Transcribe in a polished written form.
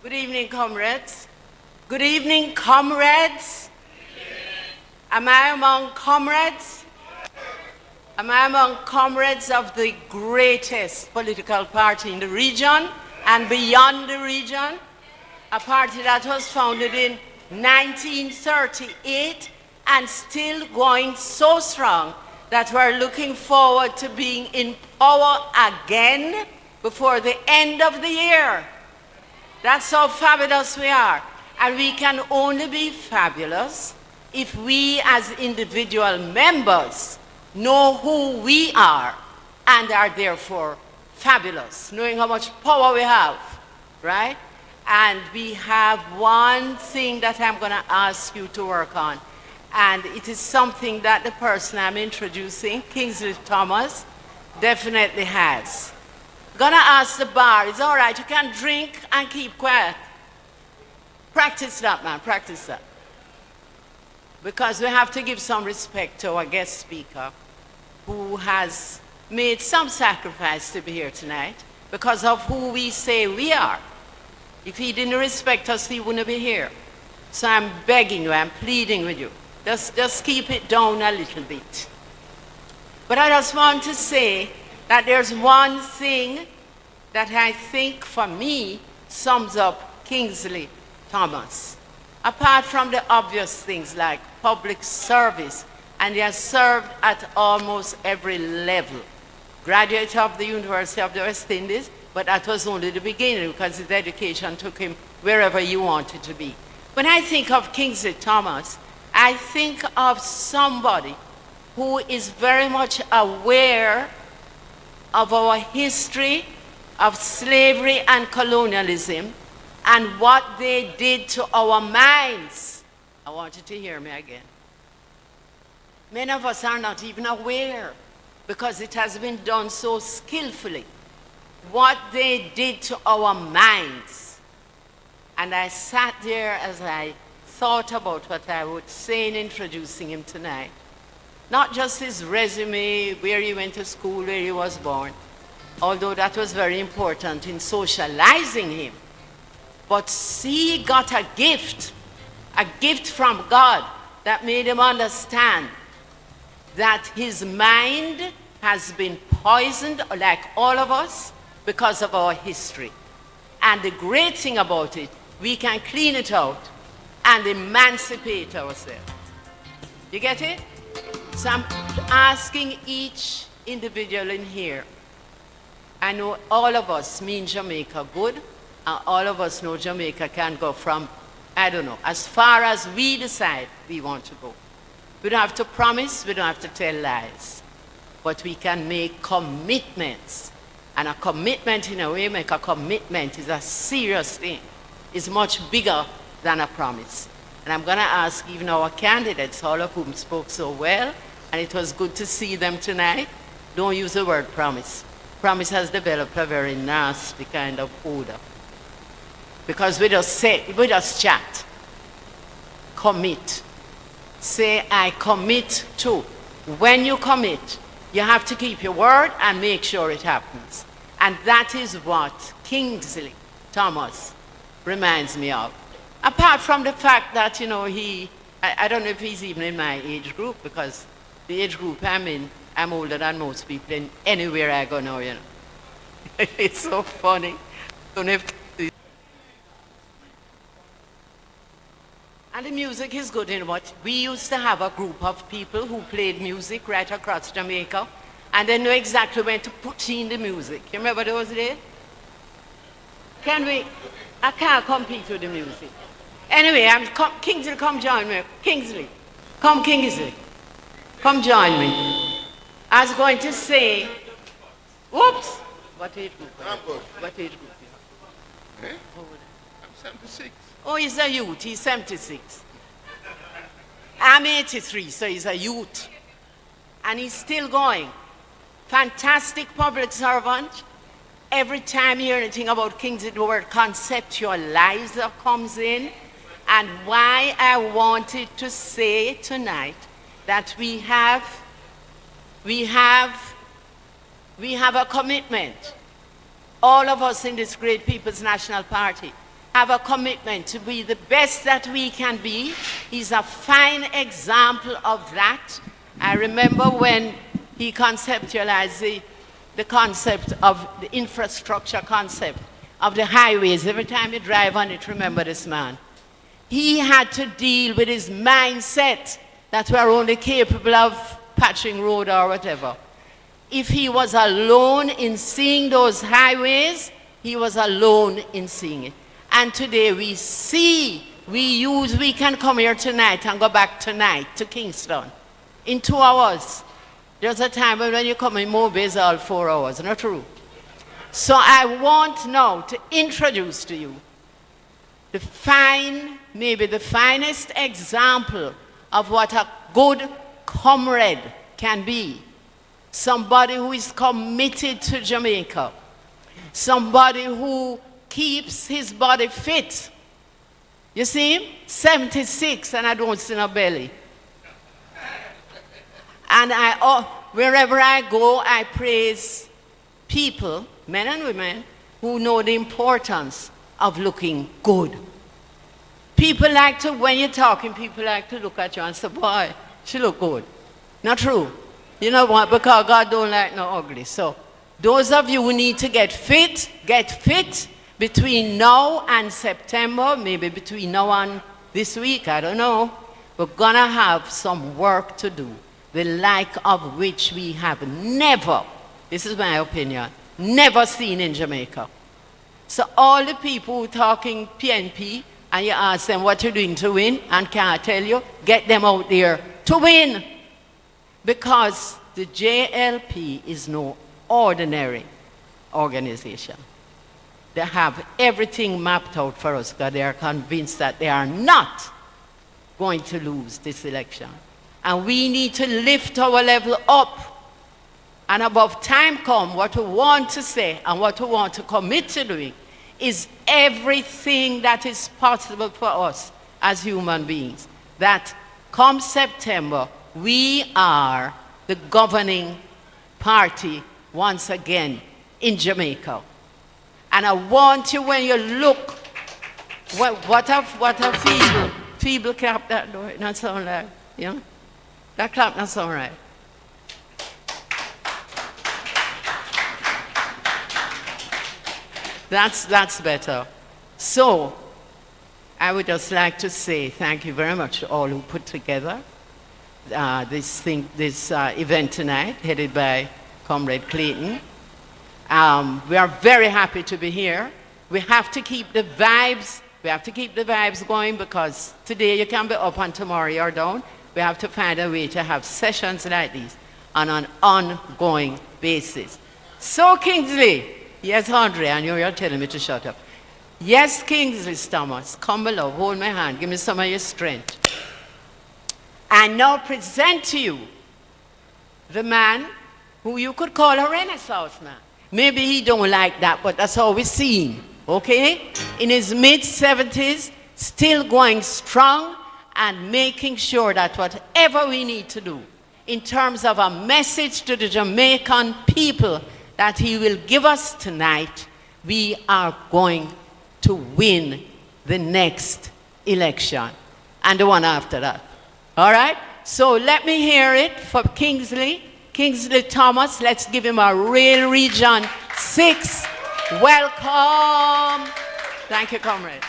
Good evening, comrades. Good evening, comrades. Am I among comrades? Am I among comrades of the greatest political party in the region and beyond the region? A party that was founded in 1938 and still going so strong that we're looking forward to being in power again before the end of the year. That's how fabulous we are. And we can only be fabulous if we as individual members know who we are and are therefore fabulous, knowing how much power we have, right? And we have one thing that I'm going to ask you to work on. And it is something that the person I'm introducing, Kingsley Thomas, definitely has. Gonna ask the bar, it's all right, you can drink and keep quiet. Practice that, man, practice that. Because we have to give some respect to our guest speaker who has made some sacrifice to be here tonight because of who we say we are. If he didn't respect us, he wouldn't be here. So I'm begging you, I'm pleading with you. Just keep it down a little bit. But I just want to say that there's one thing that I think, for me, sums up Kingsley Thomas. Apart from the obvious things like public service, and he has served at almost every level. Graduate of the University of the West Indies, but that was only the beginning because his education took him wherever he wanted to be. When I think of Kingsley Thomas, I think of somebody who is very much aware of our history of slavery and colonialism and what they did to our minds. I want you to hear me again. Many of us are not even aware because it has been done so skillfully. What they did to our minds. And I sat there as I thought about what I would say in introducing him tonight. Not just his resume, where he went to school, where he was born, although that was very important in socializing him. But he got a gift from God that made him understand that his mind has been poisoned, like all of us, because of our history. And the great thing about it, we can clean it out and emancipate ourselves. You get it? So I'm asking each individual in here. I know all of us mean Jamaica good, and all of us know Jamaica can go from, I don't know, as far as we decide we want to go. We don't have to promise, we don't have to tell lies, but we can make commitments. And a commitment, in a way, make a commitment is a serious thing. It's much bigger than a promise. And I'm going to ask even our candidates, all of whom spoke so well, and it was good to see them tonight, don't use the word promise. Promise has developed a very nasty kind of odor. Because we just chat. Commit. Say, I commit to. When you commit, you have to keep your word and make sure it happens. And that is what Kingsley Thomas reminds me of. Apart from the fact that, you know, I don't know if he's even in my age group, because the age group I'm in, I'm older than most people in anywhere I go now, you know. It's so funny. Don't have to. And the music is good, you know what? We used to have a group of people who played music right across Jamaica, and they knew exactly when to put in the music. You remember those days? I can't compete with the music. Anyway, Kingsley, come join me. Kingsley. Come, Kingsley. Come join me. I was going to say, whoops. What age group? I'm good. What age group? Eh? I'm 76. Oh, he's a youth. He's 76. I'm 83, so he's a youth. And he's still going. Fantastic public servant. Every time you hear anything about Kingsley, the word conceptualizer comes in. And why I wanted to say tonight that we have a commitment, all of us in this great People's National Party, have a commitment to be the best that we can be. He's a fine example of that. I remember when he conceptualized the concept of the infrastructure concept of the highways. Every time you drive on it, remember this man. He had to deal with his mindset that we're only capable of patching road or whatever. If he was alone in seeing those highways, he was alone in seeing it. And today we see, we can come here tonight and go back tonight to Kingston in 2 hours. There's a time when you come in Mobile, it's all 4 hours, not true? So I want now to introduce to you maybe the finest example of what a good comrade can be. Somebody who is committed to Jamaica. Somebody who keeps his body fit. You see him? 76 and I don't see no belly. And wherever I go, I praise people, men and women, who know the importance of looking good. People like to, when you're talking, people like to look at you and say, boy, she look good. Not true. You know what? Because God don't like no ugly. So those of you who need to get fit between now and September, maybe between now and this week, I don't know. We're gonna have some work to do, the like of which we have never, this is my opinion, never seen in Jamaica. So all the people who talking PNP, and you ask them what you're doing to win, and can't tell you, get them out there to win. Because the JLP is no ordinary organization. They have everything mapped out for us because they are convinced that they are not going to lose this election. And we need to lift our level up. And above time come, what we want to say and what we want to commit to doing is everything that is possible for us as human beings. That come September, we are the governing party once again in Jamaica. And I want you, when you look, what a feeble clap that door, not sound like, you know? That clap not sound right. That's better. So, I would just like to say thank you very much to all who put together this event tonight, headed by Comrade Clayton. We are very happy to be here. We have to keep the vibes. We have to keep the vibes going because today you can be up and tomorrow you're down. We have to find a way to have sessions like these on an ongoing basis. So Kingsley, yes, Andre, I know you're telling me to shut up. Yes, Kingsley Thomas, come below, hold my hand, give me some of your strength. I now present to you the man who you could call a Renaissance man. Maybe he don't like that, but that's how we see him, okay? In his mid-70s, still going strong and making sure that whatever we need to do in terms of a message to the Jamaican people that he will give us tonight, we are going to win the next election and the one after that. All right? So let me hear it for Kingsley Thomas. Let's give him a real Region 6 welcome. Thank you, comrades.